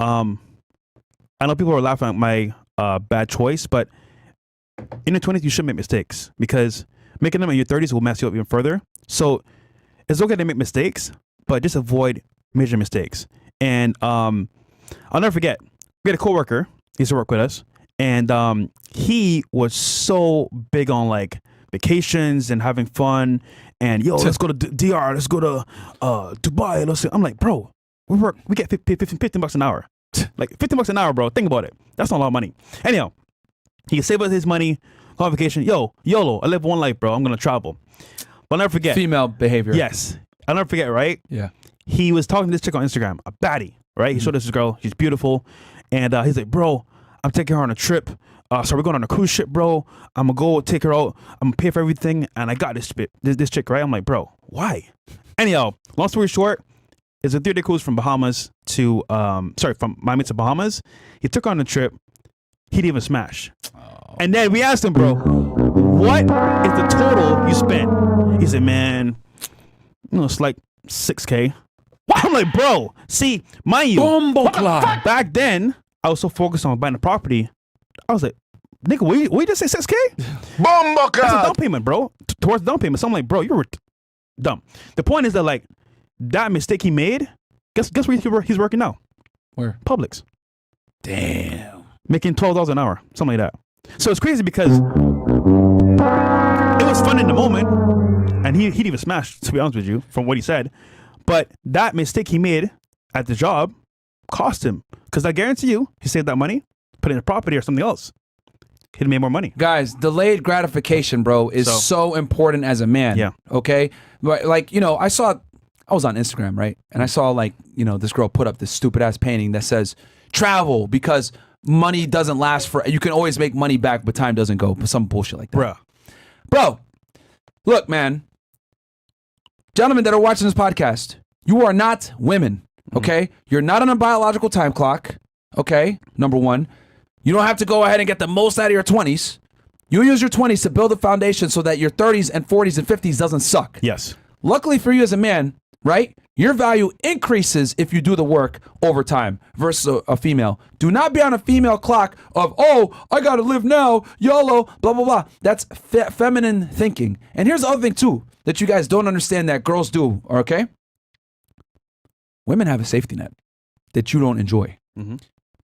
I know people are laughing at my bad choice, but in your 20s, you should make mistakes because making them in your 30s will mess you up even further. So it's okay to make mistakes, but just avoid major mistakes. And I'll never forget, we had a coworker, he used to work with us, and he was so big on like vacations and having fun and let's go to DR, let's go to Dubai. I'm like, bro, we get $15 an hour. Like $15 an hour, bro. Think about it. That's not a lot of money. Anyhow, he can save us his money, go on vacation. YOLO, I live one life, bro. I'm gonna travel. But I'll never forget. Female behavior. Yes. I'll never forget, right? Yeah. He was talking to this chick on Instagram, a baddie, right? He showed us this girl, she's beautiful. And he's like, bro, I'm taking her on a trip. So we're going on a cruise ship, bro. I'm gonna go take her out. I'm gonna pay for everything. And I got this chick, right? I'm like, bro, why? Anyhow, long story short, it's a 3-day cruise from Bahamas to, from Miami to Bahamas. He took her on the trip. He didn't even smash. Oh. And then we asked him, bro, what is the total you spent? He said, man, it's like $6K. I'm like, bro, see, mind you, back then, I was so focused on buying the property. I was like, nigga, what you just say, $6K? That's a down payment, bro. Towards the down payment. So I'm like, bro, you're dumb. The point is that, like, that mistake he made, guess where he's working now? Where? Publix. Damn. Making $12 an hour, something like that. So it's crazy because it was fun in the moment, and he'd even smash, to be honest with you, from what he said. But that mistake he made at the job cost him. Because I guarantee you, he saved that money, put it in a property or something else. He'd made more money. Guys, delayed gratification, bro, is so important as a man. Yeah. Okay? But like, I was on Instagram, right? And I saw like, this girl put up this stupid ass painting that says, travel because money doesn't last for, you can always make money back, but time doesn't go. Some bullshit like that. Bro, look, man. Gentlemen that are watching this podcast, you are not women, okay? You're not on a biological time clock, okay? Number one. You don't have to go ahead and get the most out of your 20s. You use your 20s to build a foundation so that your 30s and 40s and 50s doesn't suck. Yes. Luckily for you as a man, right? Your value increases if you do the work over time versus a female. Do not be on a female clock of, I gotta live now, YOLO, blah, blah, blah. That's feminine thinking. And here's the other thing too, that you guys don't understand that girls do, okay? Women have a safety net that you don't enjoy. Mm-hmm.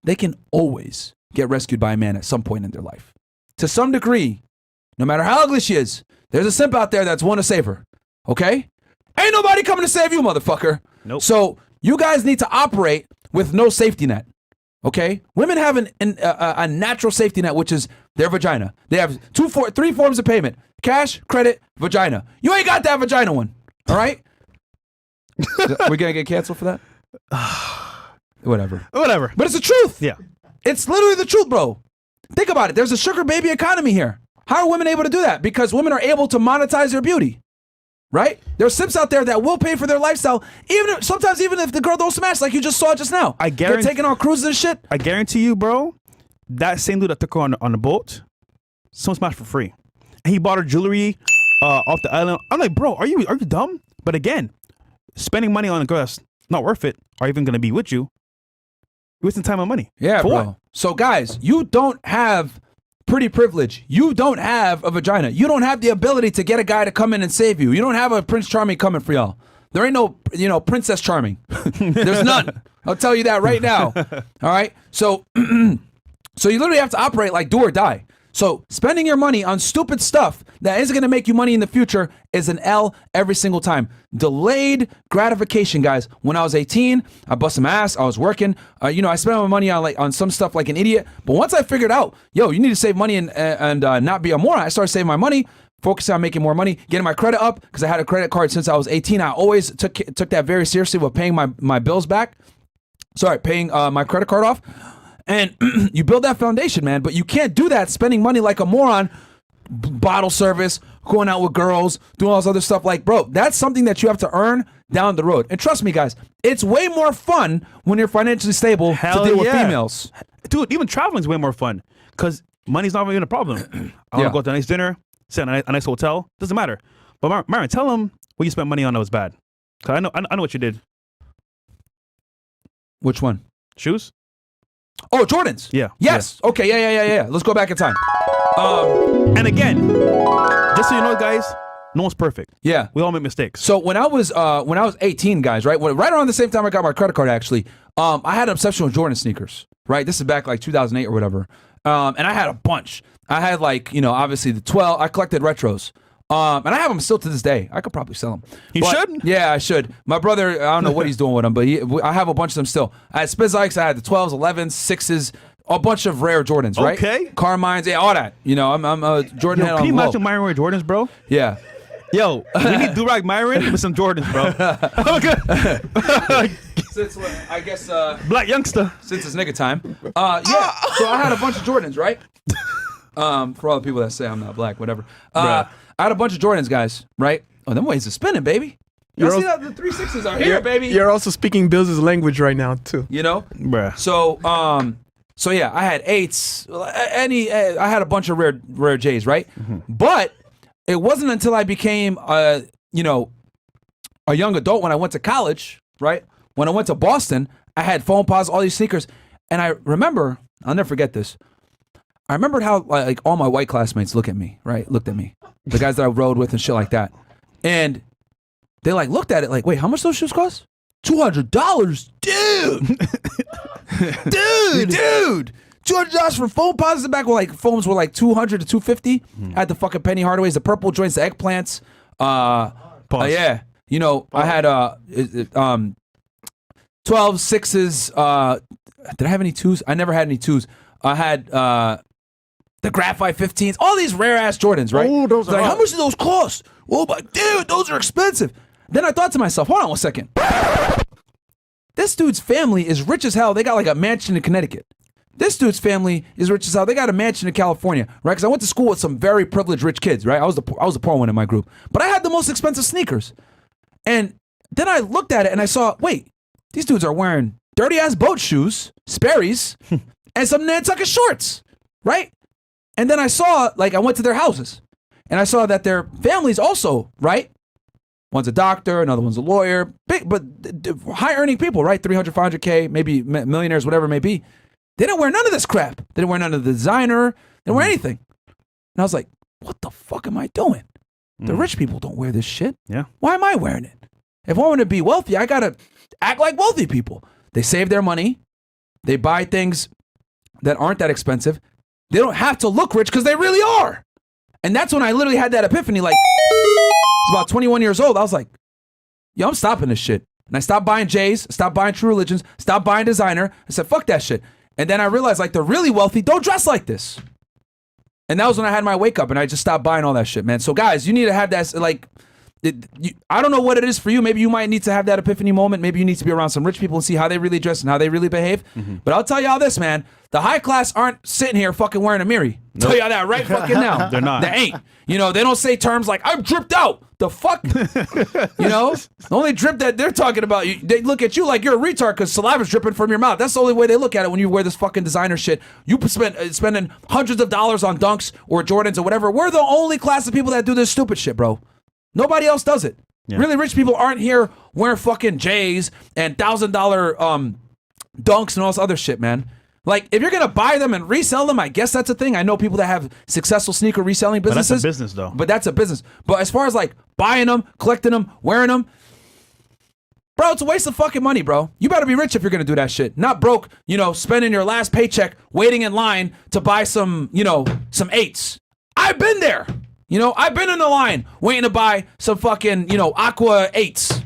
They can always get rescued by a man at some point in their life. To some degree, no matter how ugly she is, there's a simp out there that's want to save her, okay? Ain't nobody coming to save you, motherfucker. Nope. So you guys need to operate with no safety net, okay? Women have a natural safety net, which is their vagina. They have 3 forms of payment: cash, credit, vagina. You ain't got that vagina one, all right? We're gonna get canceled for that? Whatever. But it's the truth. Yeah. It's literally the truth, bro. Think about it. There's a sugar baby economy here. How are women able to do that? Because women are able to monetize their beauty. Right? There are simps out there that will pay for their lifestyle, sometimes even if the girl don't smash, like you just saw just now. They're taking on cruises and shit. I guarantee you, bro, that same dude that took her on the boat, someone smashed for free. And he bought her jewelry off the island. I'm like, bro, are you dumb? But again, spending money on a girl that's not worth it, or even going to be with you, you're wasting time and money. Yeah, for bro. what? So guys, you don't have pretty privilege. You don't have a vagina. You don't have the ability to get a guy to come in and save you. You don't have a Prince Charming coming for y'all. There ain't no, Princess Charming. There's none. I'll tell you that right now. All right? So so you literally have to operate like do or die. So spending your money on stupid stuff that isn't going to make you money in the future is an L every single time. Delayed gratification, guys. When I was 18, I busted my ass. I was working. I spent my money on some stuff like an idiot. But once I figured out, you need to save money and not be a moron, I started saving my money, focusing on making more money, getting my credit up because I had a credit card since I was 18. I always took that very seriously with paying my bills back. Paying my credit card off. And you build that foundation, man, but you can't do that spending money like a moron, bottle service, going out with girls, doing all this other stuff. Like, bro, that's something that you have to earn down the road. And trust me, guys, it's way more fun when you're financially stable to deal with females. Dude, even traveling is way more fun because money's not even a problem. I want to go to a nice dinner, sit in a nice hotel. Doesn't matter. But Myron, tell them what you spent money on that was bad. Because I know what you did. Which one? Shoes? Oh, Jordans. Yeah. Yes. Okay. Yeah. Let's go back in time. And again, just so you know, guys, no one's perfect. Yeah. We all make mistakes. So when I was 18, guys, right around the same time I got my credit card, actually, I had an obsession with Jordan sneakers. Right. This is back like 2008 or whatever. And I had a bunch. I had like, obviously the 12. I collected retros. And I have them still to this day. I could probably sell them. You should? Yeah, I should. My brother, I don't know what he's doing with them, but I have a bunch of them still. I had Spizikes, I had the 12s, 11s, 6s, a bunch of rare Jordans, right? Okay. Carmines, yeah, all that. I'm a Jordan head on Can you low. imagine Myron wearing Jordans, bro? Yeah. Yo, we need Durag Myron with some Jordans, bro. Okay. Since, I guess, Black youngster. since it's nigga time. Yeah, so I had a bunch of Jordans, right? For all the people that say I'm not black, whatever. I had a bunch of Jordans, guys, right? Oh, them waves are spinning, baby. You see that? The 3/6s are here, baby. You're also speaking Bill's language right now, too. Bruh. So yeah, I had 8s. I had a bunch of rare J's, right? But it wasn't until I became, a young adult when I went to college, right? When I went to Boston, I had foam paws, all these sneakers, and I remember, I'll never forget this. I remembered how like all my white classmates looked at me, the guys that I rode with and shit like that, and they like looked at it like, wait, how much those shoes cost? $200, dude, dude. $200 for foam posits back when like foams were like $200 to $250. I had the fucking Penny Hardaways, the purple joints, the eggplants. Yeah, I had 12 6s. Did I have any 2s? I never had any 2s. I had the Graphite 15s, all these rare ass Jordans, right? Oh, those are like, how much do those cost? Oh my dude, those are expensive. Then I thought to myself, hold on 1 second. This dude's family is rich as hell. They got like a mansion in Connecticut. This dude's family is rich as hell. They got a mansion in California, right? Because I went to school with some very privileged rich kids, right? I was the poor one in my group, but I had the most expensive sneakers. And then I looked at it and I saw, wait, these dudes are wearing dirty ass boat shoes, Sperry's, and some Nantucket shorts, right? And then I saw, like, I went to their houses and I saw that their families also, right? One's a doctor, another one's a lawyer, big, but high earning people, right? 300, 500K, maybe millionaires, whatever it may be. They didn't wear none of this crap. They didn't wear none of the designer. They didn't wear anything. And I was like, what the fuck am I doing? The rich people don't wear this shit. Yeah. Why am I wearing it? If I want to be wealthy, I got to act like wealthy people. They save their money. They buy things that aren't that expensive. They don't have to look rich because they really are. And that's when I literally had that epiphany. Like, I was about 21 years old. I was like, yo, I'm stopping this shit. And I stopped buying J's, stopped buying True Religions, stopped buying designer. I said, fuck that shit. And then I realized, like, the really wealthy don't dress like this. And that was when I had my wake up and I just stopped buying all that shit, man. So, guys, you need to have that, like, I don't know what it is for you. Maybe you might need to have that epiphany moment. Maybe you need to be around some rich people and see how they really dress and how they really behave. But I'll tell y'all this, man. The high class aren't sitting here fucking wearing a Miri. Tell y'all that right fucking now. They're not. They ain't. They don't say terms like, I'm dripped out. The fuck? The only drip that they're talking about, they look at you like you're a retard because saliva's dripping from your mouth. That's the only way they look at it when you wear this fucking designer shit. You spending hundreds of dollars on Dunks or Jordans or whatever. We're the only class of people that do this stupid shit, bro. Nobody else does it. Yeah. Really rich people aren't here wearing fucking J's and $1,000 Dunks and all this other shit, man. Like, if you're going to buy them and resell them, I guess that's a thing. I know people that have successful sneaker reselling businesses. But that's a business, though. But that's a business. But as far as, like, buying them, collecting them, wearing them, bro, it's a waste of fucking money, bro. You better be rich if you're going to do that shit. Not broke, spending your last paycheck waiting in line to buy some 8s. I've been there. I've been in the line waiting to buy some fucking, Aqua 8s,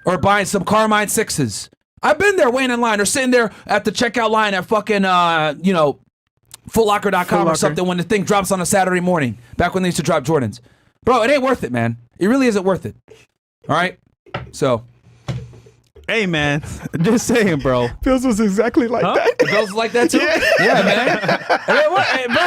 or buying some Carmine 6s. I've been there waiting in line or sitting there at the checkout line at fucking, footlocker.com or something when the thing drops on a Saturday morning, back when they used to drop Jordans. Bro, it ain't worth it, man. It really isn't worth it. All right? So. Hey, man. Just saying, bro. Bills was exactly like that. Bills like that, too? Yeah, man. Hey, bro,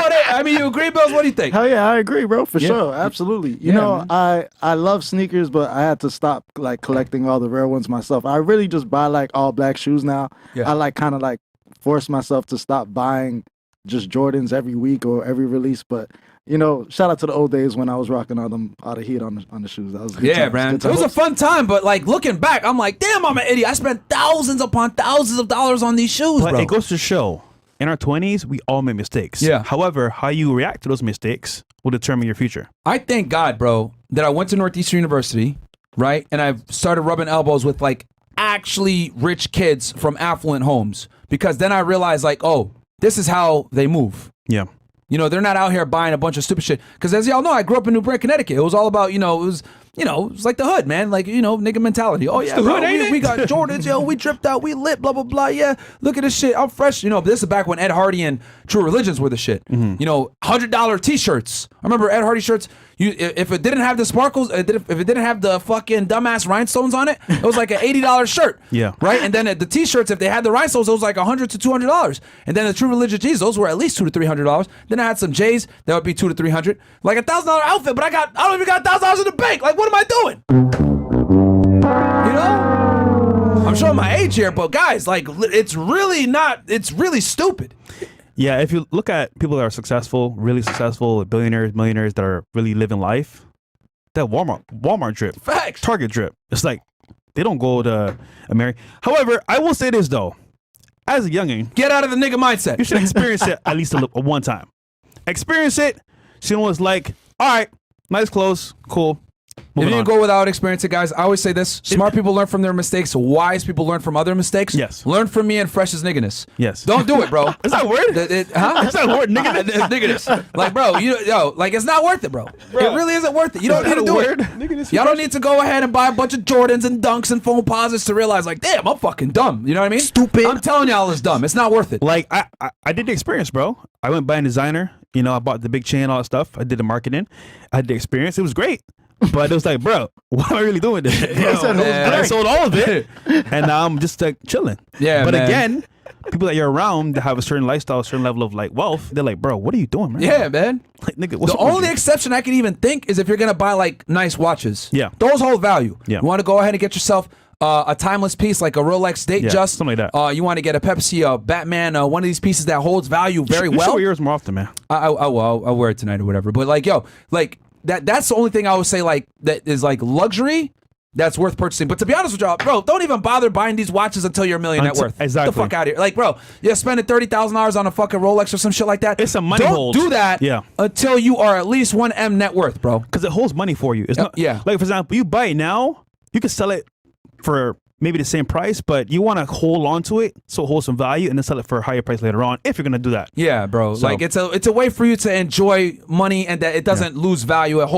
you agree, Bills? What do you think? Hell yeah, I agree, bro, for sure. Absolutely. You know, I love sneakers, but I had to stop, like, collecting all the rare ones myself. I really just buy, like, all black shoes now. Yeah. I, kind of force myself to stop buying just Jordans every week or every release, but shout out to the old days when I was rocking all the heat on the shoes. That was good times, man. good It was a times. fun time, but like looking back, I'm like, damn, I'm an idiot. I spent thousands upon thousands of dollars on these shoes, But bro. it goes to show, in our 20s, we all make mistakes. Yeah. However, how you react to those mistakes will determine your future. I thank God, bro, that I went to Northeastern University, right? And I've started rubbing elbows with like actually rich kids from affluent homes, because then I realized like, oh, this is how they move. Yeah. They're not out here buying a bunch of stupid shit. Because as y'all know, I grew up in New Britain, Connecticut. It was all about, it was like the hood, man. Like, nigga mentality. Oh, yeah, the bro, hood, ain't it? we got Jordans, yo. We dripped out. We lit, blah, blah, blah. Yeah, look at this shit. I'm fresh. This is back when Ed Hardy and True Religions were the shit. $100 T-shirts. I remember Ed Hardy shirts. If it didn't have the sparkles, if it didn't have the fucking dumbass rhinestones on it, it was like an $80 shirt. Yeah. Right? And then the T-shirts, if they had the rhinestones, it was like $100 to $200. And then the True Religion G's, those were at least $200 to $300. Then I had some J's, that would be $200 to $300. Like $1,000 outfit, but I don't even got $1,000 in the bank. Like, what am I doing? I'm showing my age here, but guys, like, it's really stupid. Yeah, if you look at people that are successful, really successful, billionaires, millionaires that are really living life, that Walmart drip, Facts. Target drip, it's like they don't go to America. However, I will say this though, as a youngin, Get out of the nigga mindset. you should experience it at least a one time. Experience it, see what it's like. All right, nice clothes, cool. If Moving you on. go without experience it, guys, I always say this. Smart people learn from their mistakes. Wise people learn from other mistakes. Yes. Learn from me and Fresh's nigginess. Yes. Don't do it, bro. Is that a word? Huh? Is that a word, nigga? Nigginess. Like, bro, like, it's not worth it, bro. It really isn't worth it. You don't Is need that to a do word? it. Y'all don't need to go ahead and buy a bunch of Jordans and Dunks and phone posits to realize, like, damn, I'm fucking dumb. You know what I mean? Stupid. I'm telling y'all it's dumb. It's not worth it. Like I did the experience, bro. I went by a designer. I bought the big chain, all that stuff. I did the marketing. I did the experience. It was great. But it was like, bro, what am I really doing this? And I sold all of it, and now I'm just like chilling. Yeah, But man. again, people that you're around that have a certain lifestyle, a certain level of like wealth, they're like, bro, what are you doing, man? Yeah, man. Like, nigga, what's The up with only you? exception I can even think is if you're gonna buy like nice watches. Yeah. Those hold value. Yeah. You want to go ahead and get yourself a timeless piece like a Rolex Date Yeah, Just, something like that. You want to get a Pepsi, Batman, one of these pieces that holds value very You should well. wear yours more often, man. I'll wear it tonight or whatever. But like, yo, like that's the only thing I would say like that is like luxury that's worth purchasing. But to be honest with y'all, bro, don't even bother buying these watches until you're a million net worth. Exactly. Get the fuck out of here. Like, bro, you're spending $30,000 on a fucking Rolex or some shit like that. It's a money Don't hold. do that Yeah. until you are at least 1M net worth, bro. Because it holds money for you. It's not, yeah. Like, for example, you buy it now, you can sell it for maybe the same price, but you want to hold on to it so it holds some value and then sell it for a higher price later on if you're going to do that. Yeah, bro. So- Like it's a way for you to enjoy money and that it doesn't lose value. It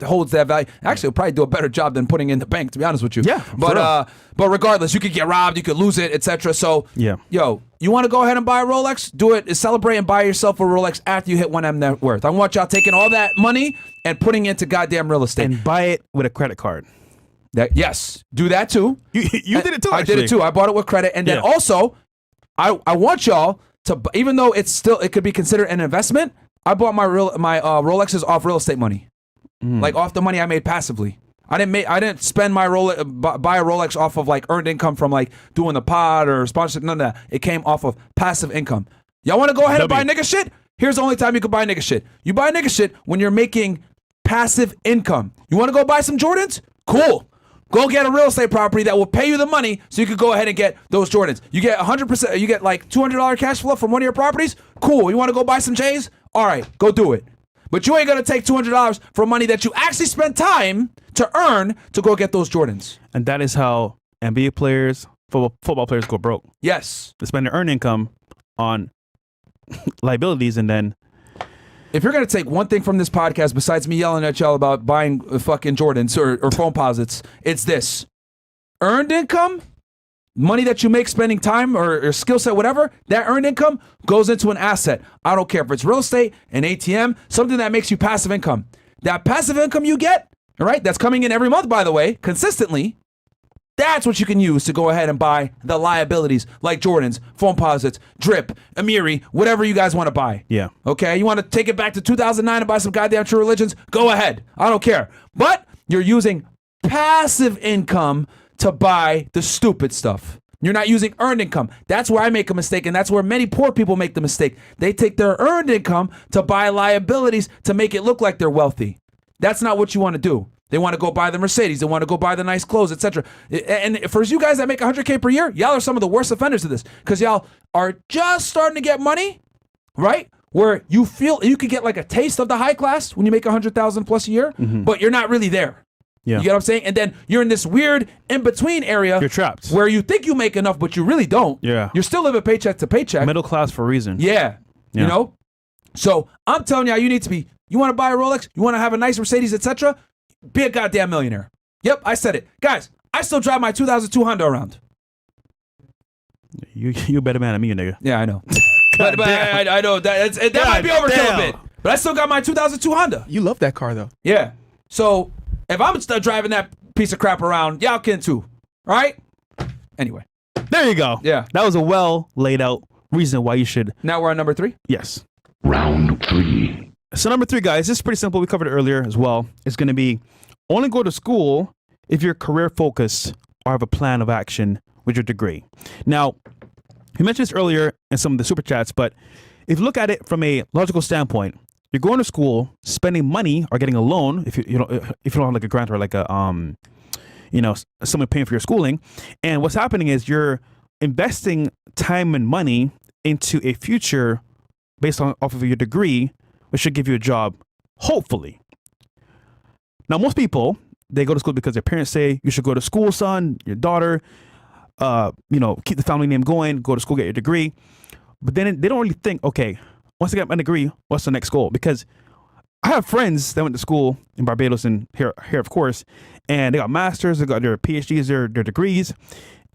holds that value. Actually, it'll probably do a better job than putting it in the bank, to be honest with you. Yeah, for But real. but regardless, you could get robbed, you could lose it, etc. So Yeah. yo, you want to go ahead and buy a Rolex? Do it. Celebrate and buy yourself a Rolex after you hit 1M net worth. I want y'all taking all that money and putting it into goddamn real estate. And buy it with a credit card. Yes, do that too. You did it too, I did actually. it too. I bought it with credit, and then Yeah. also, I want y'all to, even though it could be considered an investment. I bought my Rolexes off real estate money, like off the money I made passively. I didn't spend my buy a Rolex off of like earned income from like doing the pod or sponsorship. None of that. It came off of passive income. Y'all want to go ahead and buy nigga shit? Here's the only time you can buy nigga shit. You buy nigga shit when you're making passive income. You want to go buy some Jordans? Cool. Go get a real estate property that will pay you the money so you could go ahead and get those Jordans. You get 100%, you get like $200 cash flow from one of your properties? Cool. You want to go buy some J's? All right, go do it. But you ain't going to take $200 from money that you actually spent time to earn to go get those Jordans. And that is how NBA players, football players go broke. Yes. They spend their earned income on liabilities and then If you're going to take one thing from this podcast besides me yelling at y'all about buying fucking Jordans or phone posits, it's this. Earned income, money that you make spending time or skill set, whatever, that earned income goes into an asset. I don't care if it's real estate, an ATM, something that makes you passive income. That passive income you get, all right, that's coming in every month, by the way, consistently, that's what you can use to go ahead and buy the liabilities like Jordans, phone posits, Drip, Amiri, whatever you guys want to buy. Yeah. Okay, you want to take it back to 2009 and buy some goddamn True Religions? Go ahead. I don't care. But you're using passive income to buy the stupid stuff. You're not using earned income. That's where I make a mistake, and that's where many poor people make the mistake. They take their earned income to buy liabilities to make it look like they're wealthy. That's not what you want to do. They want to go buy the Mercedes. They want to go buy the nice clothes, etc. And for you guys that make $100K per year, y'all are some of the worst offenders of this because y'all are just starting to get money, right? Where you feel you could get like a taste of the high class when you make $100,000 plus a year, but you're not really there. Yeah. You get what I'm saying? And then you're in this weird in-between area. You're trapped. Where you think you make enough, but you really don't. Yeah. You're still living paycheck to paycheck. Middle class for a reason. Yeah. You know? So I'm telling y'all, you need to be, you want to buy a Rolex? You want to have a nice Mercedes, etc.? Be a goddamn millionaire. Yep, I said it. Guys, I still drive my 2002 Honda around. You a better man than me, you nigga. Yeah, I know. but I know that might be overkill a bit. But I still got my 2002 Honda. You love that car though. Yeah. So if I'm still driving that piece of crap around, y'all can too. All right? Anyway. There you go. Yeah. That was a well laid out reason why you should. Now we're on number 3? Yes. Round 3. So number 3, guys, this is pretty simple. We covered it earlier as well. It's going to be only go to school if you're career focused or have a plan of action with your degree. Now, we mentioned this earlier in some of the super chats, but if you look at it from a logical standpoint, you're going to school, spending money or getting a loan if you don't have like a grant or like a someone paying for your schooling, and what's happening is you're investing time and money into a future based off of your degree, which should give you a job, hopefully. Now, most people, they go to school because their parents say, you should go to school, son, your daughter, keep the family name going, go to school, get your degree. But then they don't really think, okay, once I get my degree, what's the next goal? Because I have friends that went to school in Barbados and here of course, and they got masters, they got their PhDs, their degrees,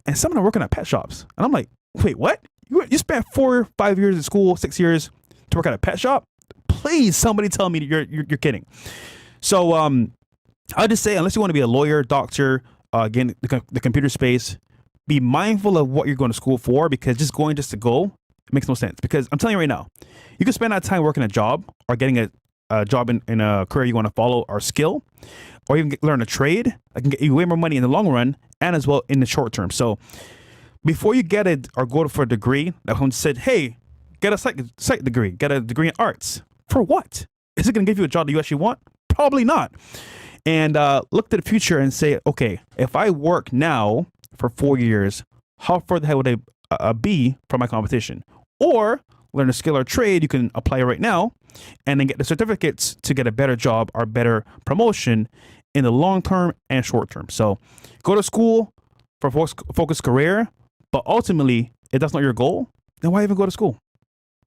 and some of them are working at pet shops. And I'm like, wait, what? You spent 4 or 5 years at school, 6 years to work at a pet shop? Please, somebody tell me you're kidding. So I'll just say, unless you want to be a lawyer, doctor, again, the computer space, be mindful of what you're going to school for, because just going just to go, it makes no sense. Because I'm telling you right now, you can spend that time working a job or getting a job in a career you want to follow or skill, or even learn a trade that can get you way more money in the long run and as well in the short term. So before you get it or go for a degree, that someone said, hey, get a psych degree, get a degree in arts. For what? Is it going to give you a job that you actually want? Probably not. And look to the future and say, okay, if I work now for 4 years, how far the hell would I be from my competition? Or learn a skill or trade you can apply right now and then get the certificates to get a better job or better promotion in the long term and short term. So go to school for focused career, but ultimately, if that's not your goal, then why even go to school?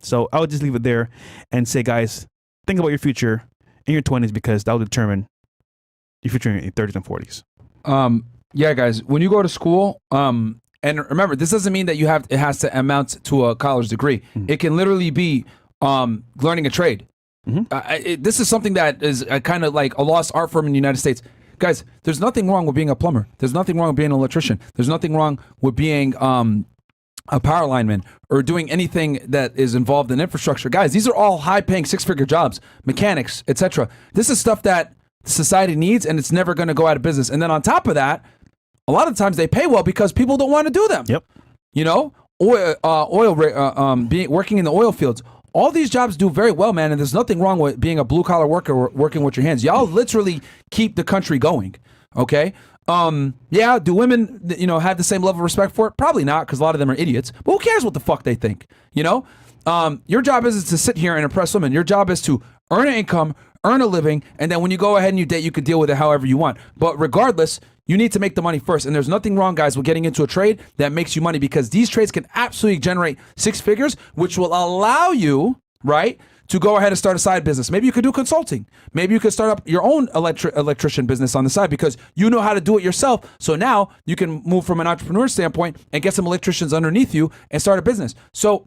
So I would just leave it there and say, guys, think about your future in your 20s, because that will determine your future in your 30s and 40s. Yeah, guys, when you go to school, and remember, this doesn't mean that it has to amount to a college degree. Mm-hmm. It can literally be learning a trade. Mm-hmm. This is something that is kind of like a lost art form in the United States. Guys, there's nothing wrong with being a plumber. There's nothing wrong with being an electrician. There's nothing wrong with being a power lineman or doing anything that is involved in infrastructure. Guys, these are all high-paying 6-figure jobs, mechanics, etc. This is stuff that society needs, and it's never going to go out of business. And then on top of that, a lot of times they pay well because people don't want to do them. Yep. You know, working in the oil fields. All these jobs do very well, man, and there's nothing wrong with being a blue-collar worker working with your hands. Y'all literally keep the country going, okay? Yeah, do women, have the same level of respect for it? Probably not, because a lot of them are idiots. But who cares what the fuck they think, Your job isn't to sit here and impress women. Your job is to earn an income, earn a living, and then when you go ahead and you date, you can deal with it however you want. But regardless, you need to make the money first. And there's nothing wrong, guys, with getting into a trade that makes you money, because these trades can absolutely generate 6 figures, which will allow you, right, to go ahead and start a side business. Maybe you could do consulting. Maybe you could start up your own electrician business on the side, because you know how to do it yourself. So now you can move from an entrepreneur standpoint and get some electricians underneath you and start a business. So,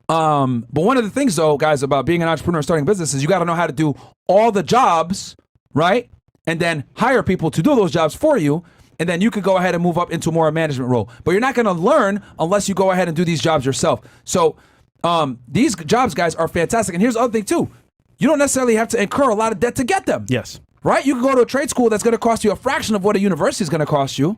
but one of the things though, guys, about being an entrepreneur starting a business is you got to know how to do all the jobs, right? And then hire people to do those jobs for you. And then you could go ahead and move up into more a management role. But you're not going to learn unless you go ahead and do these jobs yourself. So these jobs, guys, are fantastic. And here's the other thing too. You don't necessarily have to incur a lot of debt to get them. Yes. Right? You can go to a trade school that's going to cost you a fraction of what a university is going to cost you.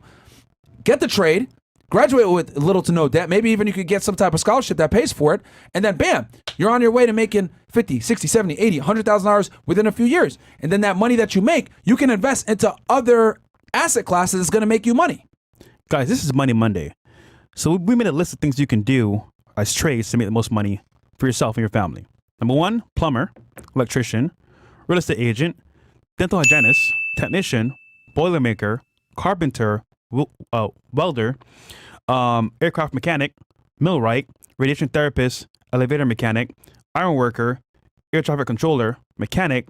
Get the trade, graduate with little to no debt. Maybe even you could get some type of scholarship that pays for it. And then bam, you're on your way to making 50, 60, 70, 80, $100,000 within a few years. And then that money that you make, you can invest into other asset classes that's going to make you money. Guys, this is Money Monday. So we made a list of things you can do as trades to make the most money for yourself and your family. Number 1, plumber, electrician, real estate agent, dental hygienist, technician, boilermaker, carpenter, welder, aircraft mechanic, millwright, radiation therapist, elevator mechanic, iron worker, air traffic controller, mechanic,